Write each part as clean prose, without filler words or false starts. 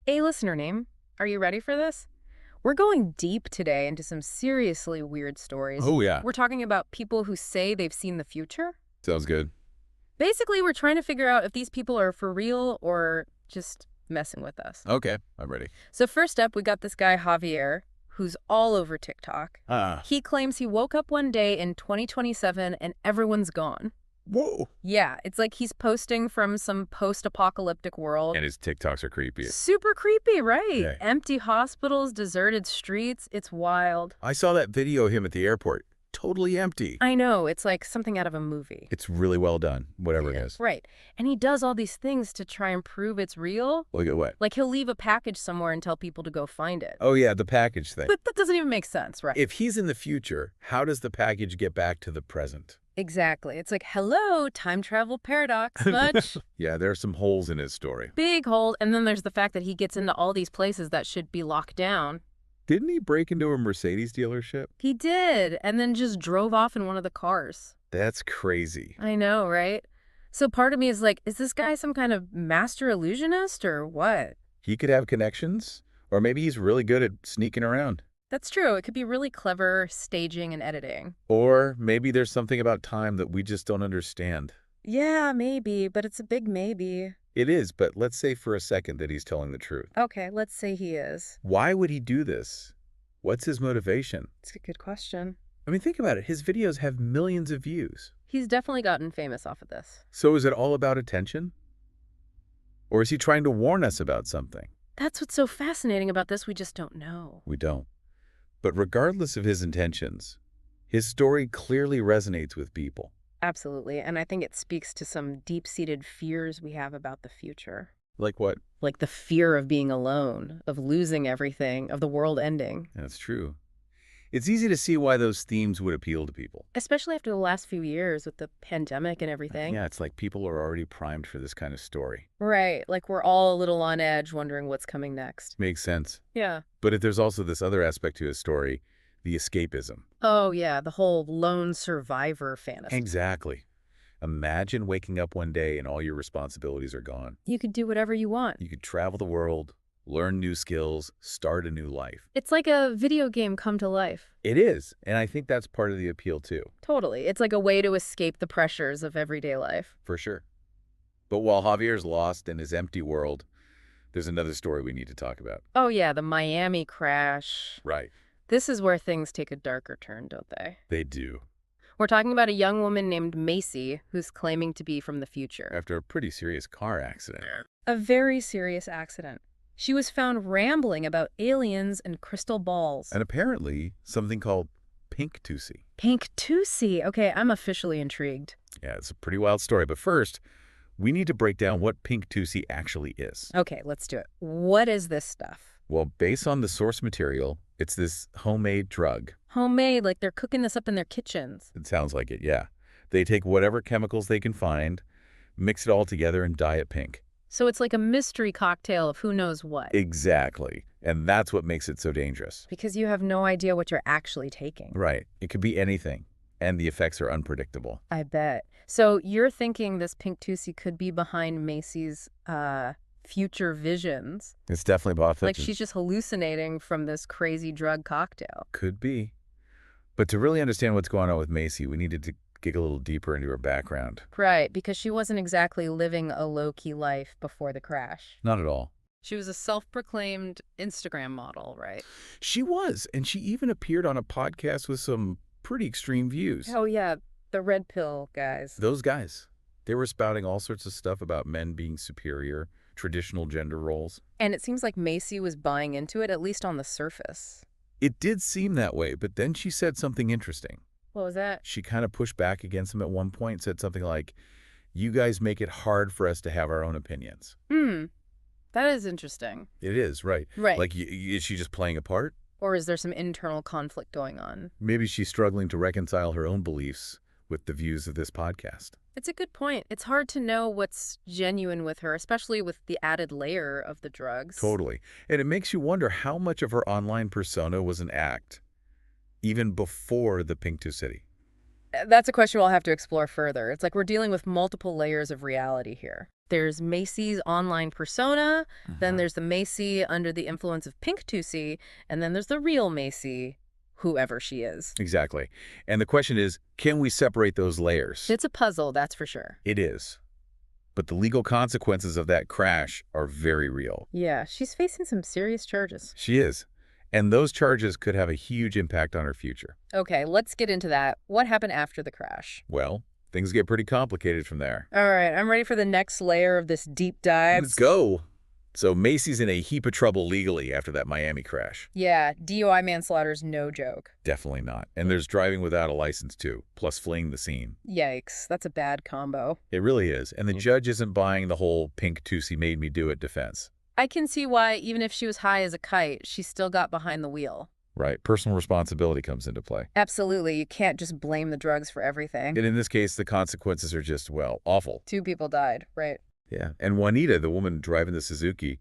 A listener name. Are you ready for this? We're going deep today into some seriously weird stories. Oh, yeah. We're talking about people who say they've seen the future. Sounds good. Basically, we're trying to figure out if these people are for real or just messing with us. Okay, I'm ready. So first up, we got this guy, Javier, who's all over TikTok. Ah. He claims he woke up one day in 2027 and everyone's gone. Whoa. Yeah, it's like he's posting from some post-apocalyptic world. And his TikToks are creepy. Super creepy, right? Yeah. Empty hospitals, deserted streets. It's wild. I saw that video of him at the airport. Totally empty. I know. It's like something out of a movie. It's really well done, whatever it is. Right. And he does all these things to try and prove it's real. Look at what? Like he'll leave a package somewhere and tell people to go find it. Oh, yeah, the package thing. But that doesn't even make sense, right? If he's in the future, how does the package get back to the present? Exactly. It's like, hello, time travel paradox, much. Yeah, there are some holes in his story. Big hole. And then there's the fact that he gets into all these places that should be locked down. Didn't he break into a Mercedes dealership? He did, and then just drove off in one of the cars. That's crazy. I know, right? So part of me is like, is this guy some kind of master illusionist or what? He could have connections, or maybe he's really good at sneaking around. That's true. It could be really clever staging and editing. Or maybe there's something about time that we just don't understand. Yeah, maybe, but it's a big maybe. It is, but let's say for a second that he's telling the truth. Okay, let's say he is. Why would he do this? What's his motivation? It's a good question. I mean, think about it. His videos have millions of views. He's definitely gotten famous off of this. So is it all about attention? Or is he trying to warn us about something? That's what's so fascinating about this. We just don't know. We don't. But regardless of his intentions, his story clearly resonates with people. Absolutely. And I think it speaks to some deep-seated fears we have about the future. Like what? Like the fear of being alone, of losing everything, of the world ending. That's true. It's easy to see why those themes would appeal to people. Especially after the last few years with the pandemic and everything. Yeah, it's like people are already primed for this kind of story. Right. Like we're all a little on edge wondering what's coming next. Makes sense. Yeah. But if there's also this other aspect to his story, the escapism. Oh, yeah. The whole lone survivor fantasy. Exactly. Imagine waking up one day and all your responsibilities are gone. You could do whatever you want. You could travel the world, learn new skills, start a new life. It's like a video game come to life. It is, and I think that's part of the appeal too. Totally. It's like a way to escape the pressures of everyday life. For sure. But while Javier's lost in his empty world, there's another story we need to talk about. Oh, yeah. The Miami crash. Right. This is where things take a darker turn, don't they? They do. We're talking about a young woman named Macy who's claiming to be from the future. After a pretty serious car accident. A very serious accident. She was found rambling about aliens and crystal balls. And apparently, something called pink tusi. Pink Tusi. Okay, I'm officially intrigued. Yeah, it's a pretty wild story. But first, we need to break down what pink tusi actually is. Okay, let's do it. What is this stuff? Well, based on the source material, it's this homemade drug. Homemade, like they're cooking this up in their kitchens. It sounds like it, yeah. They take whatever chemicals they can find, mix it all together, and dye it pink. So it's like a mystery cocktail of who knows what. Exactly. And that's what makes it so dangerous. Because you have no idea what you're actually taking. Right. It could be anything, and the effects are unpredictable. I bet. So you're thinking this Pink Tusi could be behind Macy's future visions. It's definitely about Like she's just hallucinating from this crazy drug cocktail. Could be. But to really understand what's going on with Macy, we needed to dig a little deeper into her background. Right, because she wasn't exactly living a low-key life before the crash. Not at all. She was a self-proclaimed Instagram model, right? She was, and she even appeared on a podcast with some pretty extreme views. Oh, yeah, the red pill guys. Those guys, they were spouting all sorts of stuff about men being superior, traditional gender roles. And it seems like Macy was buying into it, at least on the surface. It did seem that way, but then she said something interesting. What was that? She kind of pushed back against him at one point, said something like, "You guys make it hard for us to have our own opinions." That is interesting. It is, right. Right. Like, is she just playing a part? Or is there some internal conflict going on? Maybe she's struggling to reconcile her own beliefs with the views of this podcast. It's a good point. It's hard to know what's genuine with her, especially with the added layer of the drugs. Totally. And it makes you wonder how much of her online persona was an act, even before the Pink City. That's a question we'll have to explore further. It's like we're dealing with multiple layers of reality here. There's Macy's online persona, then Mhm. there's the Macy under the influence of Pink Tusi, and then there's the real Macy, whoever she is. Exactly. And the question is, can we separate those layers? It's a puzzle, that's for sure. It is. But the legal consequences of that crash are very real. Yeah, she's facing some serious charges. She is. And those charges could have a huge impact on her future. Okay, let's get into that. What happened after the crash? Well, things get pretty complicated from there. All right, I'm ready for the next layer of this deep dive. Let's go. So Macy's in a heap of trouble legally after that Miami crash. Yeah, DUI manslaughter's no joke. Definitely not. And there's driving without a license, too, plus fleeing the scene. Yikes, that's a bad combo. It really is. And the judge isn't buying the whole Pink Tusi made me do it defense. I can see why, even if she was high as a kite, she still got behind the wheel. Right. Personal responsibility comes into play. Absolutely, you can't just blame the drugs for everything. And in this case, the consequences are just, well, awful. 2 people died, right? Yeah. And Juanita, the woman driving the Suzuki,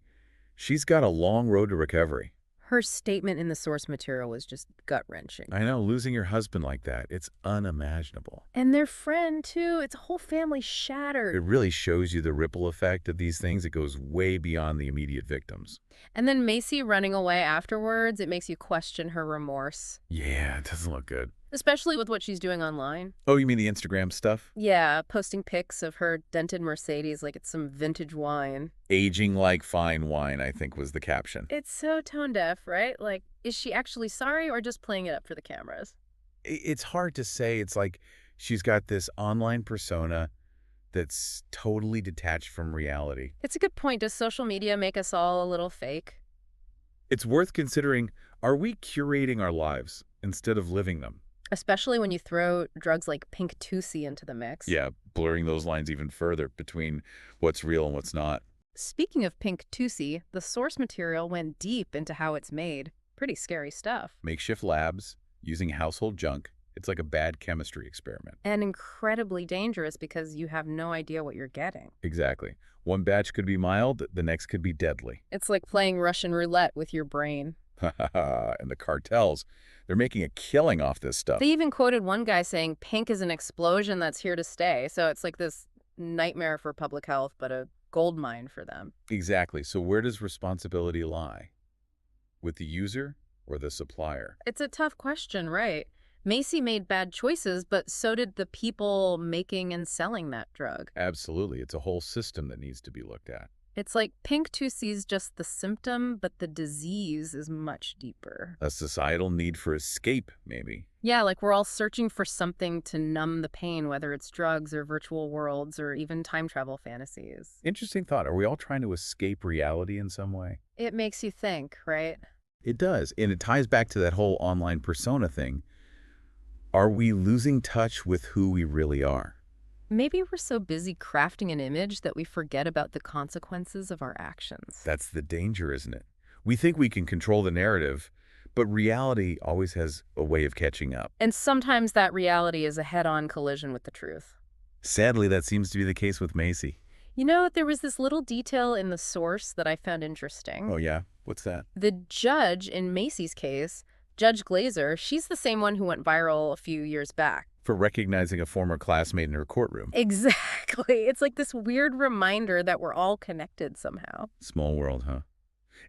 she's got a long road to recovery. Her statement in the source material was just gut-wrenching. I know, losing your husband like that, it's unimaginable. And their friend, too. It's a whole family It shattered. really shows you the ripple effect of these things. It goes way beyond the immediate victims. And then Macy running away afterwards, it makes you question her remorse. Yeah, it doesn't look good. Especially with what she's doing online. Oh, you mean the Instagram stuff? Yeah, posting pics of her dented Mercedes like it's some vintage wine. Aging like fine wine, I think was the caption. It's so tone deaf, right? Like, is she actually sorry or just playing it up for the cameras? It's hard to say. It's like she's got this online persona that's totally detached from reality. It's a good point. Does social media make us all a little fake? It's worth considering, are we curating our lives instead of living them? Especially when you throw drugs like Pink Tusi into the mix. Yeah, blurring those lines even further between what's real and what's not. Speaking of Pink Tusi, the source material went deep into how it's made. Pretty scary stuff. Makeshift labs, using household junk. It's like a bad chemistry experiment. And incredibly dangerous because you have no idea what you're getting. Exactly. One batch could be mild, the next could be deadly. It's like playing Russian roulette with your brain. And the cartels, they're making a killing off this stuff. They even quoted one guy saying pink is an explosion that's here to stay. So it's like this nightmare for public health, but a gold mine for them. Exactly. So where does responsibility lie? With the user or the supplier? It's a tough question, right? Macy made bad choices, but so did the people making and selling that drug. Absolutely. It's a whole system that needs to be looked at. It's like Pink Tusi's just the symptom, but the disease is much deeper. A societal need for escape, maybe. Yeah, like we're all searching for something to numb the pain, whether it's drugs or virtual worlds or even time travel fantasies. Interesting thought. Are we all trying to escape reality in some way? It makes you think, right? It does. And it ties back to that whole online persona thing. Are we losing touch with who we really are? Maybe we're so busy crafting an image that we forget about the consequences of our actions. That's the danger, isn't it? We think we can control the narrative, but reality always has a way of catching up. And sometimes that reality is a head-on collision with the truth. Sadly, that seems to be the case with Macy. You know, there was this little detail in the source that I found interesting. Oh, yeah? What's that? The judge in Macy's case, Judge Glazer, she's the same one who went viral a few years back. For recognizing a former classmate in her courtroom. Exactly. It's like this weird reminder that we're all connected somehow. Small world, huh?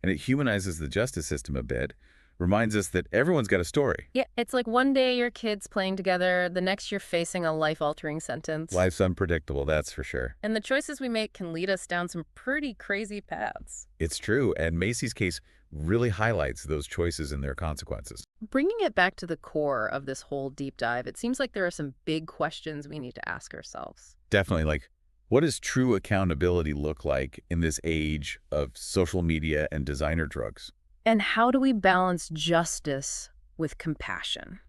And it humanizes the justice system a bit, reminds us that everyone's got a story. Yeah, it's like one day your kids playing together, the next you're facing a life-altering sentence. Life's unpredictable, that's for sure. And the choices we make can lead us down some pretty crazy paths. It's true, and Macy's case really highlights those choices and their consequences. Bringing it back to the core of this whole deep dive, it seems like there are some big questions we need to ask ourselves. Definitely, like, what does true accountability look like in this age of social media and designer drugs? And how do we balance justice with compassion?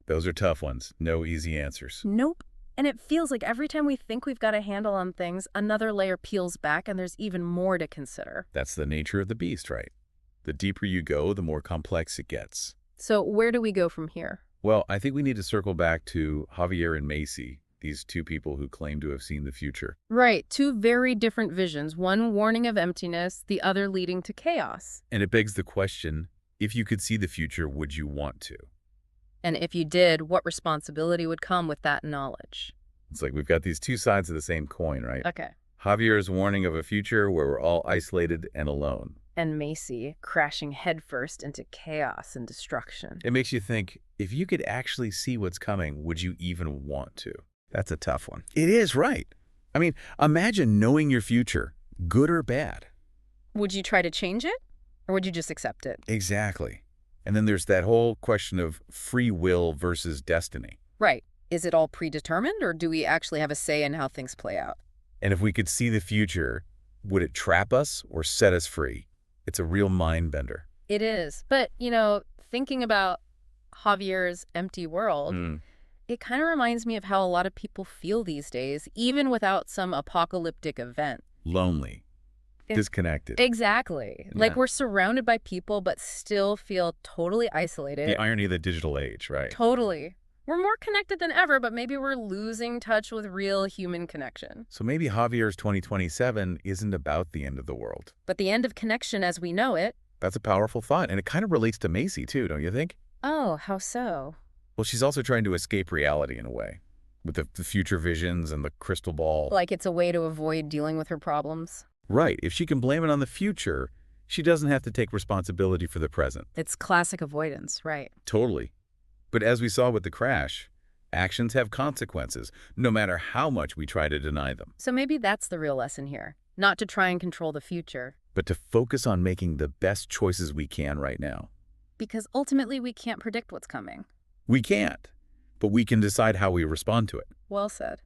Those are tough ones. No easy answers. Nope. And it feels like every time we think we've got a handle on things, another layer peels back and there's even more to consider. That's the nature of the beast, right? The deeper you go, the more complex it gets. So where do we go from here? Well, I think we need to circle back to Javier and Macy, these two people who claim to have seen the future. Right, 2 very different visions, one warning of emptiness, the other leading to chaos. And it begs the question, if you could see the future, would you want to? And if you did, what responsibility would come with that knowledge? It's like we've got these two sides of the same coin, right? Okay. Javier's warning of a future where we're all isolated and alone. And Macy crashing headfirst into chaos and destruction. It makes you think, if you could actually see what's coming, would you even want to? That's a tough one. It is, right. I mean, imagine knowing your future, good or bad. Would you try to change it? Or would you just accept it? Exactly. And then there's that whole question of free will versus destiny. Right. Is it all predetermined, or do we actually have a say in how things play out? And if we could see the future, would it trap us or set us free? It's a real mind bender. It is. But, thinking about Javier's empty world, it kind of reminds me of how a lot of people feel these days, even without some apocalyptic event. Lonely. Disconnected. Exactly. Yeah. Like we're surrounded by people, but still feel totally isolated. The irony of the digital age, right? Totally. We're more connected than ever, but maybe we're losing touch with real human connection. So maybe Javier's 2027 isn't about the end of the world. But the end of connection as we know it. That's a powerful thought, and it kind of relates to Macy, too, don't you think? Oh, how so? Well, she's also trying to escape reality in a way, with the future visions and the crystal ball. Like it's a way to avoid dealing with her problems. Right. If she can blame it on the future, she doesn't have to take responsibility for the present. It's classic avoidance, right? Totally. But as we saw with the crash, actions have consequences, no matter how much we try to deny them. So maybe that's the real lesson here. Not to try and control the future. But to focus on making the best choices we can right now. Because ultimately we can't predict what's coming. We can't, but we can decide how we respond to it. Well said.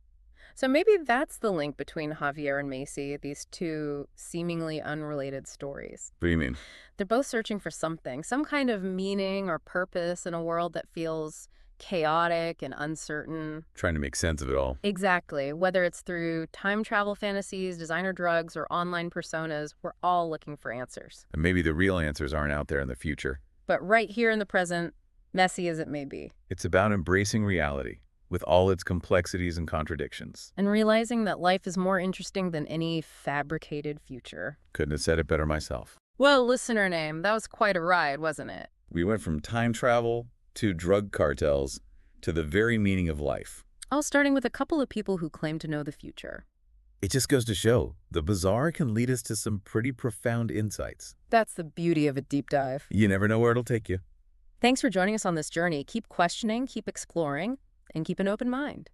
So maybe that's the link between Javier and Macy, these two seemingly unrelated stories. What do you mean? They're both searching for something, some kind of meaning or purpose in a world that feels chaotic and uncertain. Trying to make sense of it all. Exactly. Whether it's through time travel fantasies, designer drugs, or online personas, we're all looking for answers. And maybe the real answers aren't out there in the future. But right here in the present, messy as it may be. It's about embracing reality, with all its complexities and contradictions. And realizing that life is more interesting than any fabricated future. Couldn't have said it better myself. Well, listener name, that was quite a ride, wasn't it? We went from time travel to drug cartels to the very meaning of life. All starting with a couple of people who claim to know the future. It just goes to show, the bizarre can lead us to some pretty profound insights. That's the beauty of a deep dive. You never know where it'll take you. Thanks for joining us on this journey. Keep questioning, keep exploring, and keep an open mind.